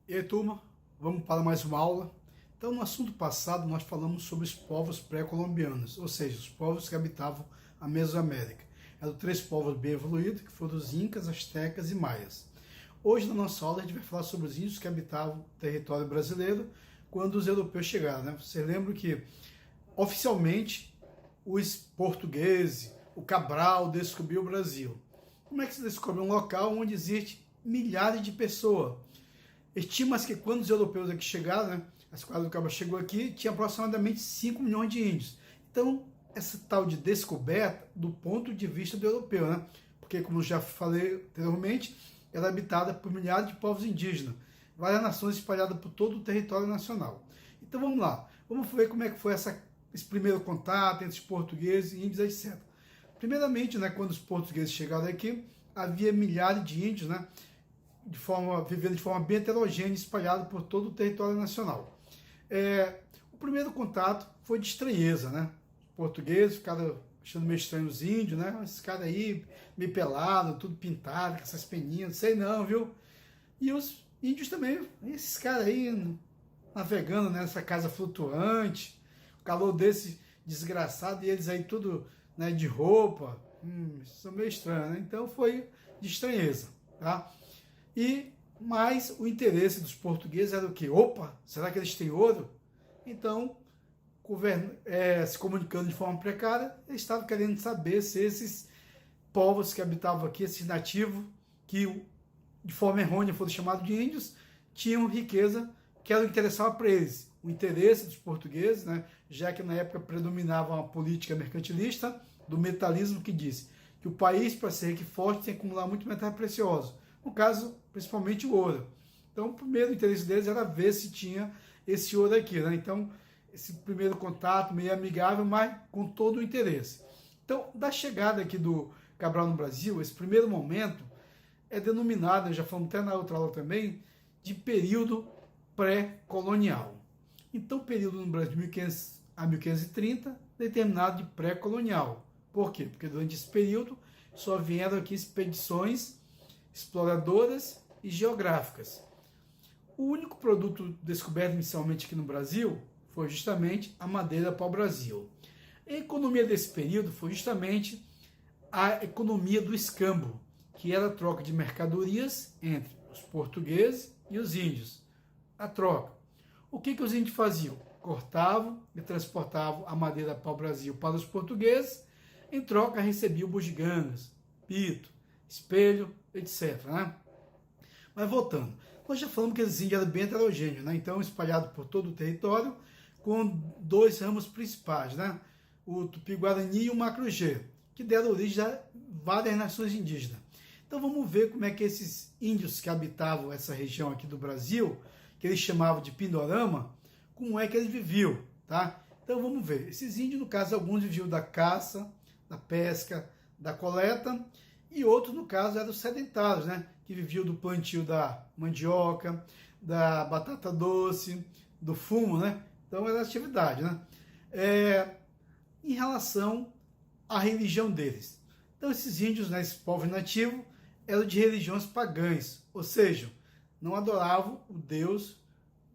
E aí, turma, vamos para mais uma aula. Então, no assunto passado, nós falamos sobre os povos pré-colombianos, ou seja, os povos que habitavam a Mesoamérica. Eram três povos bem evoluídos, que foram os Incas, Astecas e Maias. Hoje, na nossa aula, a gente vai falar sobre os índios que habitavam o território brasileiro quando os europeus chegaram, né? Vocês lembram que, oficialmente, os portugueses, o Cabral, descobriu o Brasil. Como é que se descobre um local onde existe milhares de pessoas? Estima-se que quando os europeus aqui chegaram, né, a Esquadra do Cabral chegou aqui, tinha aproximadamente 5 milhões de índios. Então, essa tal de descoberta do ponto de vista do europeu, né? Porque, como eu já falei anteriormente, ela é habitada por milhares de povos indígenas, várias nações espalhadas por todo o território nacional. Então, vamos lá. Vamos ver como é que foi esse primeiro contato entre os portugueses e índios, etc. Primeiramente, né, quando os portugueses chegaram aqui, havia milhares de índios, né? Vivendo de forma bem heterogênea, espalhado por todo o território nacional. O primeiro contato foi de estranheza, né? Os portugueses ficaram achando meio estranho os índios, né? Esses caras aí, meio pelado, tudo pintado, com essas peninhas, não sei não, viu? E os índios também, esses caras aí navegando nessa casa flutuante, o calor desse desgraçado, e eles aí tudo, né, de roupa, isso é meio estranho, né? Então foi de estranheza, tá? Mas o interesse dos portugueses era o quê? Opa, será que eles têm ouro? Então, se comunicando de forma precária, eles estavam querendo saber se esses povos que habitavam aqui, esses nativos, que de forma errônea foram chamados de índios, tinham riqueza que era o que interessava para eles. O interesse dos portugueses, né, já que na época predominava uma política mercantilista do metalismo que disse que o país, para ser rico e forte, tem que acumular muito metal precioso. No caso, principalmente o ouro. Então, o primeiro interesse deles era ver se tinha esse ouro aqui, né? Então, esse primeiro contato meio amigável, mas com todo o interesse. Então, da chegada aqui do Cabral no Brasil, esse primeiro momento é denominado, já falamos até na outra aula também, de período pré-colonial. Então, o período no Brasil de 1500 a 1530, determinado de pré-colonial. Por quê? Porque durante esse período só vieram aqui expedições exploradoras e geográficas. O único produto descoberto inicialmente aqui no Brasil foi justamente a madeira pau-brasil. A economia desse período foi justamente a economia do escambo, que era a troca de mercadorias entre os portugueses e os índios. A troca. O que os índios faziam? Cortavam e transportavam a madeira pau-brasil para os portugueses, em troca recebiam bugigangas, pito, espelho, etc. Né? Mas voltando, nós já falamos que esses índios eram bem heterogêneos, né? Então espalhados por todo o território, com dois ramos principais, né? O Tupi-Guarani e o Macro-G, que deram origem a várias nações indígenas. Então vamos ver como é que esses índios que habitavam essa região aqui do Brasil, que eles chamavam de Pindorama, como é que eles viviam, tá? Então vamos ver. Esses índios, no caso, alguns viviam da caça, da pesca, da coleta, e outros, no caso, eram sedentários, né? Que viviam do plantio da mandioca, da batata doce, do fumo, né? Então era atividade, né? Em relação à religião deles. Então esses índios, né, esses povos nativos, eram de religiões pagãs, ou seja, não adoravam o Deus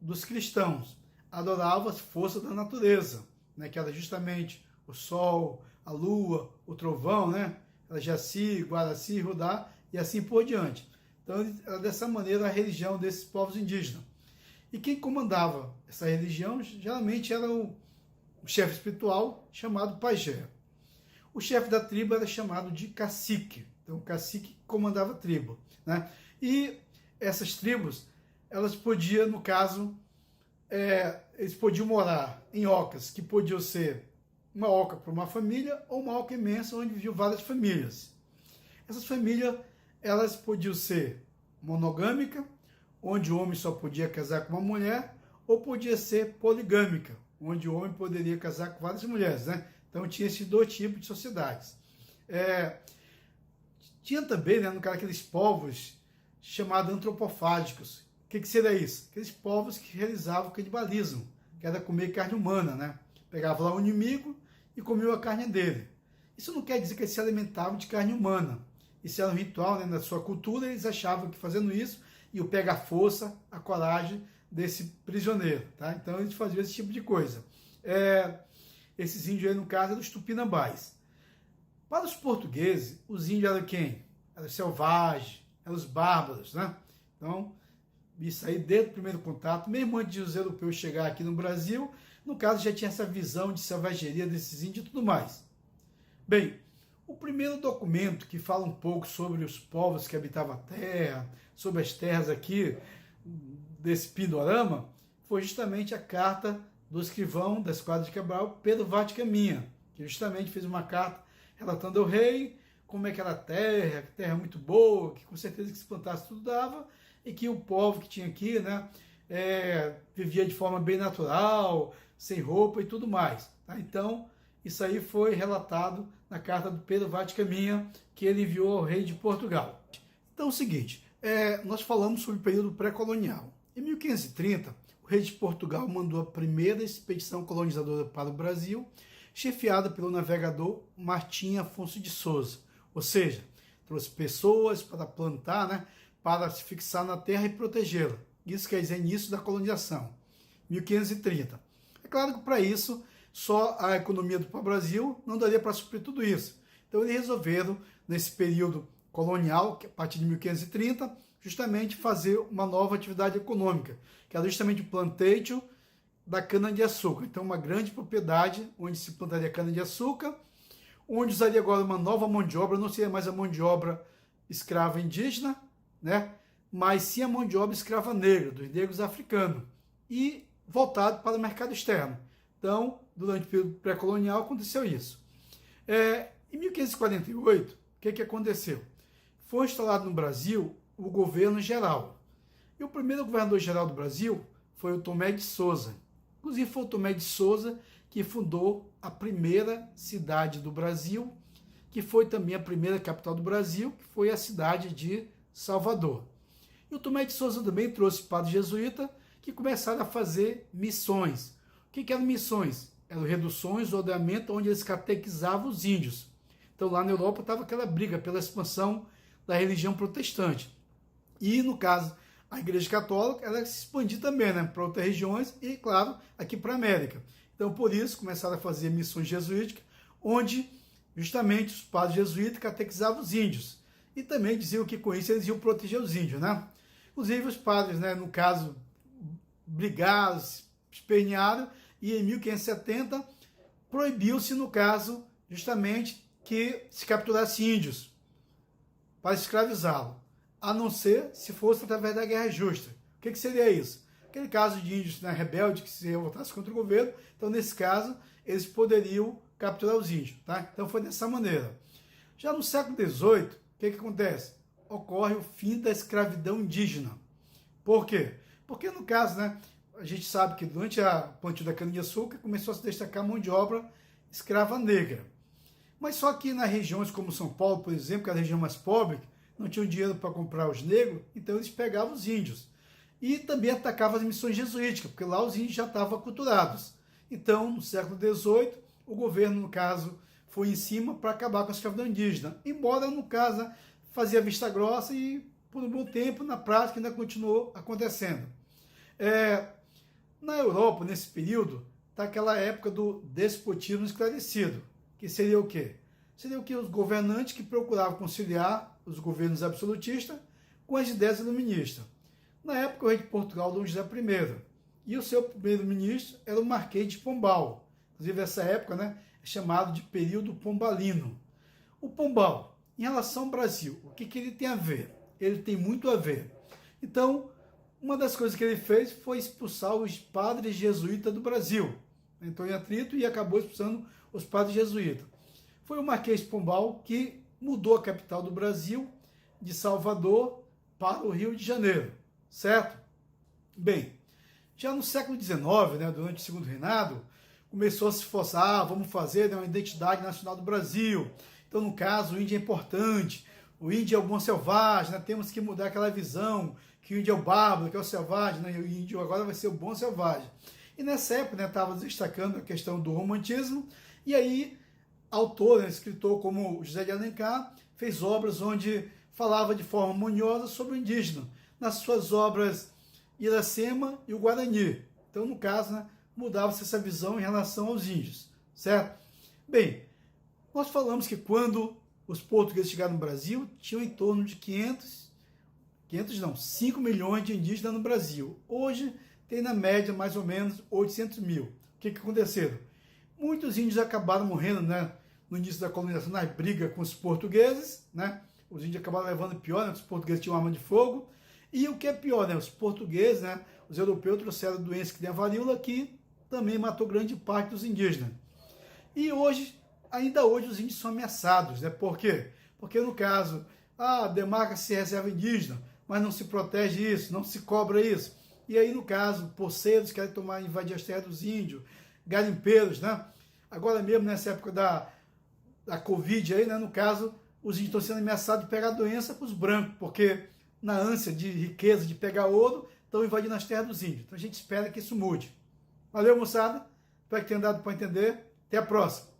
dos cristãos, adoravam as forças da natureza, né? Que era justamente o sol, a lua, o trovão, né? Jaci, Guaraci, Rudá e assim por diante. Então, era dessa maneira a religião desses povos indígenas. E quem comandava essa religião geralmente era o chefe espiritual chamado pajé. O chefe da tribo era chamado de cacique. Então, o cacique comandava a tribo, né? E essas tribos, elas podiam, no caso, eles podiam morar em ocas, que podiam ser uma oca para uma família ou uma oca imensa onde viviam várias famílias. Essas famílias, elas podiam ser monogâmica, onde o homem só podia casar com uma mulher, ou podia ser poligâmica, onde o homem poderia casar com várias mulheres, né? Então tinha esses dois tipos de sociedades. Tinha também, né, no caso, aqueles povos chamados antropofágicos. O que seria isso? Aqueles povos que realizavam canibalismo, que era comer carne humana, né? Pegava lá o inimigo e comia a carne dele. Isso não quer dizer que eles se alimentavam de carne humana. Isso era um ritual, né, na sua cultura, eles achavam que fazendo isso e o pega a força, a coragem desse prisioneiro, tá? Então eles faziam esse tipo de coisa. Esses índios aí, no caso, eram os tupinambás. Para os portugueses, os índios eram quem? Eram os selvagens, eram os bárbaros, né? Então, isso aí desde o primeiro contato, mesmo antes de os europeus chegar aqui no Brasil, no caso já tinha essa visão de selvageria desses índios e tudo mais. Bem, o primeiro documento que fala um pouco sobre os povos que habitavam a terra, sobre as terras aqui desse Pindorama, foi justamente a carta do escrivão da Esquadra de Cabral, Pedro Vaz de Caminha, que justamente fez uma carta relatando ao rei como é que era a terra muito boa, que com certeza que se plantasse tudo dava, e que o povo que tinha aqui, né, vivia de forma bem natural, sem roupa e tudo mais. Tá? Então, isso aí foi relatado na carta do Pedro Vaz de Caminha, que ele enviou ao rei de Portugal. Então é o seguinte, nós falamos sobre o período pré-colonial. Em 1530, o rei de Portugal mandou a primeira expedição colonizadora para o Brasil, chefiada pelo navegador Martim Afonso de Souza. Ou seja, trouxe pessoas para plantar, né, para se fixar na terra e protegê-la. Isso quer dizer início da colonização, 1530. É claro que para isso, só a economia do Brasil não daria para suprir tudo isso. Então eles resolveram, nesse período colonial, a partir de 1530, justamente fazer uma nova atividade econômica, que era justamente o plantation da cana-de-açúcar. Então, uma grande propriedade onde se plantaria cana-de-açúcar, onde usaria agora uma nova mão de obra, não seria mais a mão de obra escrava indígena, né? Mas sim a mão de obra escrava negra, dos negros africanos, e voltado para o mercado externo. Então, durante o período pré-colonial, aconteceu isso. Em 1548, o que aconteceu? Foi instalado no Brasil o governo geral. E o primeiro governador geral do Brasil foi o Tomé de Souza. Inclusive, foi o Tomé de Souza que fundou a primeira cidade do Brasil, que foi também a primeira capital do Brasil, que foi a cidade de Salvador. E o Tomé de Souza também trouxe padres jesuítas que começaram a fazer missões. O que eram missões? Eram reduções, ordenamento, onde eles catequizavam os índios. Então, lá na Europa estava aquela briga pela expansão da religião protestante. E, no caso, a Igreja Católica, ela se expandiu também, né, para outras regiões e, claro, aqui para a América. Então, por isso, começaram a fazer missões jesuíticas, onde, justamente, os padres jesuítas catequizavam os índios. E também diziam que, com isso, eles iam proteger os índios, né? Inclusive, os padres, né, no caso, brigaram, espernearam, e em 1570 proibiu-se, no caso, justamente, que se capturasse índios para escravizá-lo, a não ser se fosse através da guerra justa. O que seria isso? Aquele caso de índios, né, rebeldes que se revoltassem contra o governo, então nesse caso eles poderiam capturar os índios. Tá? Então foi dessa maneira. Já no século XVIII, o que acontece? Ocorre o fim da escravidão indígena. Por quê? Porque no caso, né, a gente sabe que durante a plantio da cana-de-açúcar começou a se destacar a mão de obra escrava negra. Mas só que nas regiões como São Paulo, por exemplo, que é a região mais pobre, não tinham dinheiro para comprar os negros, então eles pegavam os índios. E também atacavam as missões jesuíticas, porque lá os índios já estavam aculturados. Então, no século XVIII, o governo, no caso, foi em cima para acabar com a escravidão indígena. Embora, no caso, fazia vista grossa e, por um bom tempo, na prática, ainda continuou acontecendo. Na Europa, nesse período, está aquela época do despotismo esclarecido, que seria o quê? Seria o que? Os governantes que procuravam conciliar os governos absolutistas com as ideias iluministas. Na época, o rei de Portugal, Dom José I, e o seu primeiro-ministro era o Marquês de Pombal. Inclusive, essa época, né, é chamado de período pombalino. O Pombal, em relação ao Brasil, o que ele tem a ver? Ele tem muito a ver. Então, uma das coisas que ele fez foi expulsar os padres jesuítas do Brasil. Entrou em atrito e acabou expulsando os padres jesuítas. Foi o Marquês de Pombal que mudou a capital do Brasil, de Salvador para o Rio de Janeiro, certo? Bem, já no século XIX, né, durante o segundo reinado, começou a se forçar, vamos fazer, né, uma identidade nacional do Brasil. Então, no caso, o índio é importante, o índio é o bom selvagem, né, temos que mudar aquela visão que o índio é o bárbaro, que é o selvagem, né, e o índio agora vai ser o bom selvagem. E nessa época, né, estava destacando a questão do romantismo, e aí autor, né, escritor como José de Alencar, fez obras onde falava de forma harmoniosa sobre o indígena. nas suas obras Iracema e o Guarani. Então, no caso, né, mudava-se essa visão em relação aos índios, certo? Bem, nós falamos que quando os portugueses chegaram no Brasil, tinham em torno de 5 milhões de indígenas no Brasil. Hoje tem na média mais ou menos 800 mil. O que aconteceu? Muitos índios acabaram morrendo, né, no início da colonização, nas brigas com os portugueses, né? Os índios acabaram levando pior, né? Os portugueses tinham arma de fogo. E o que é pior, né? Os portugueses, né? Os europeus trouxeram a doença que tem a varíola, que também matou grande parte dos indígenas. E hoje, ainda hoje, os índios são ameaçados, né? Por quê? Porque no caso, demarca-se reserva indígena, mas não se protege isso, não se cobra isso. E aí, no caso, poceiros querem invadir as terras dos índios, garimpeiros, né? Agora mesmo, nessa época da Covid aí, né? No caso, os índios estão sendo ameaçados de pegar doença para os brancos, porque na ânsia de riqueza, de pegar ouro, estão invadindo as terras dos índios. Então a gente espera que isso mude. Valeu, moçada. Espero que tenha dado para entender. Até a próxima.